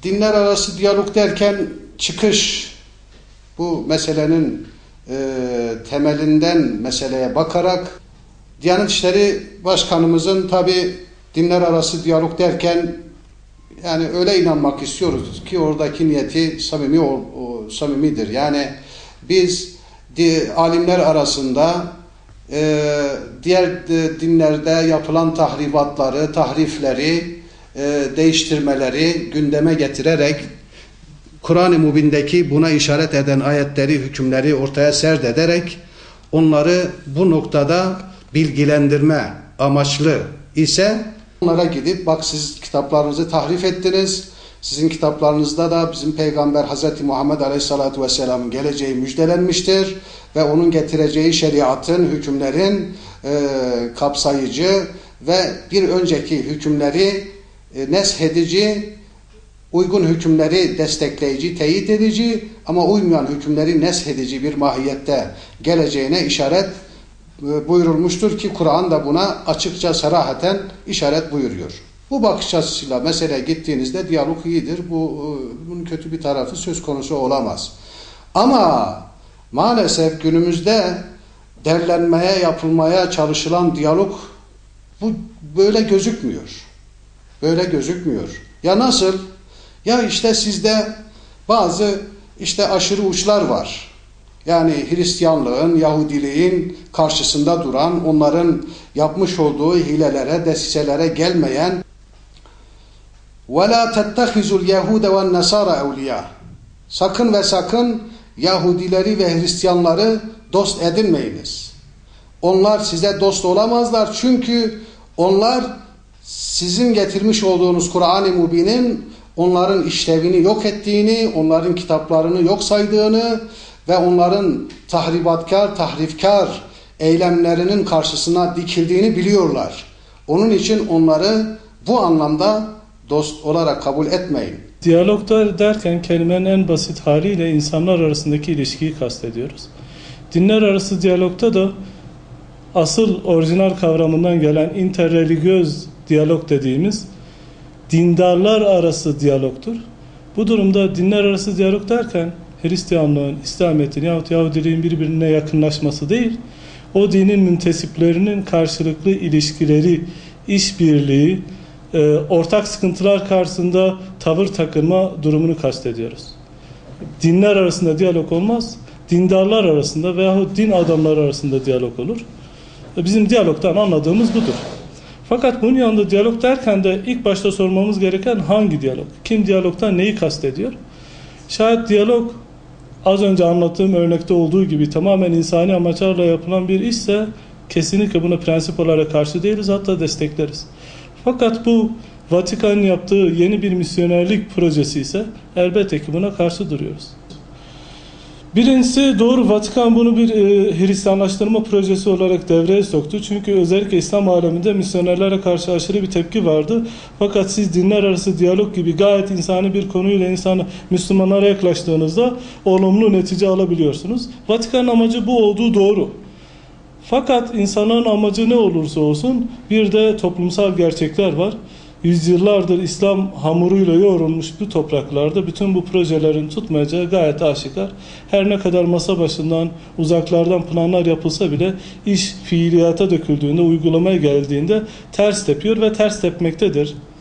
Dinler arası diyalog derken çıkış bu meselenin temelinden meseleye bakarak Diyanet İşleri Başkanımızın tabi dinler arası diyalog derken yani öyle inanmak istiyoruz ki oradaki niyeti samimidir. Yani biz alimler arasında diğer dinlerde yapılan tahribatları, tahrifleri, değiştirmeleri gündeme getirerek Kur'an-ı Mubin'deki buna işaret eden ayetleri, hükümleri ortaya serdederek onları bu noktada bilgilendirme amaçlı ise onlara gidip bak siz kitaplarınızı tahrif ettiniz. Sizin kitaplarınızda da bizim Peygamber Hazreti Muhammed Aleyhisselatü Vesselam'ın geleceği müjdelenmiştir ve onun getireceği şeriatın, hükümlerin kapsayıcı ve bir önceki hükümleri neshedici, uygun hükümleri destekleyici, teyit edici ama uymayan hükümleri neshedici bir mahiyette geleceğine işaret buyurulmuştur ki Kur'an da buna açıkça sarahaten işaret buyuruyor. Bu bakış açısıyla mesele gittiğinizde diyalog iyidir. Bunun kötü bir tarafı söz konusu olamaz. Ama maalesef günümüzde derlenmeye, yapılmaya çalışılan diyalog bu böyle gözükmüyor. Böyle gözükmüyor. Ya nasıl? Ya işte sizde bazı aşırı uçlar var. Yani Hristiyanlığın, Yahudiliğin karşısında duran, onların yapmış olduğu hilelere, desiselere gelmeyen وَلَا تَتَّخِذُوا الْيَهُودَ وَالنَّسَارَ اَوْلِيَا Sakın ve sakın Yahudileri ve Hristiyanları dost edinmeyiniz. Onlar size dost olamazlar çünkü onlar sizin getirmiş olduğunuz Kur'an-ı Mubin'in onların işlevini yok ettiğini, onların kitaplarını yok saydığını ve onların tahribatkar, tahrifkar eylemlerinin karşısına dikildiğini biliyorlar. Onun için onları bu anlamda dost olarak kabul etmeyin. Diyalogda derken kelimenin en basit haliyle insanlar arasındaki ilişkiyi kastediyoruz. Dinler arası diyalogda da asıl orijinal kavramından gelen interreligiöz diyalog dediğimiz dindarlar arası diyalogtur. Bu durumda dinler arası diyalog derken Hristiyanlığın, İslamiyet'in yahut Yahudiliğin birbirine yakınlaşması değil, o dinin müntesiplerinin karşılıklı ilişkileri, işbirliği, ortak sıkıntılar karşısında tavır takınma durumunu kastediyoruz. Dinler arasında diyalog olmaz, dindarlar arasında veyahut din adamları arasında diyalog olur. Bizim diyalogdan anladığımız budur. Fakat bunun yanında diyalog derken de ilk başta sormamız gereken hangi diyalog? Kim diyalogtan neyi kastediyor? Şayet diyalog az önce anlattığım örnekte olduğu gibi tamamen insani amaçlarla yapılan bir işse kesinlikle buna prensip olarak karşı değiliz, hatta destekleriz. Fakat bu Vatikan'ın yaptığı yeni bir misyonerlik projesi ise elbette ki buna karşı duruyoruz. Birincisi doğru, Vatikan bunu bir Hristiyanlaştırma projesi olarak devreye soktu. Çünkü özellikle İslam aleminde misyonerlere karşı aşırı bir tepki vardı. Fakat siz dinler arası diyalog gibi gayet insani bir konuyla Müslümanlara yaklaştığınızda olumlu netice alabiliyorsunuz. Vatikan'ın amacı bu olduğu doğru. Fakat insanların amacı ne olursa olsun bir de toplumsal gerçekler var. Yüzyıllardır İslam hamuruyla yoğrulmuş bu topraklarda bütün bu projelerin tutmayacağı gayet aşikar. Her ne kadar masa başından uzaklardan planlar yapılsa bile iş fiiliyata döküldüğünde, uygulamaya geldiğinde ters tepiyor ve ters tepmektedir.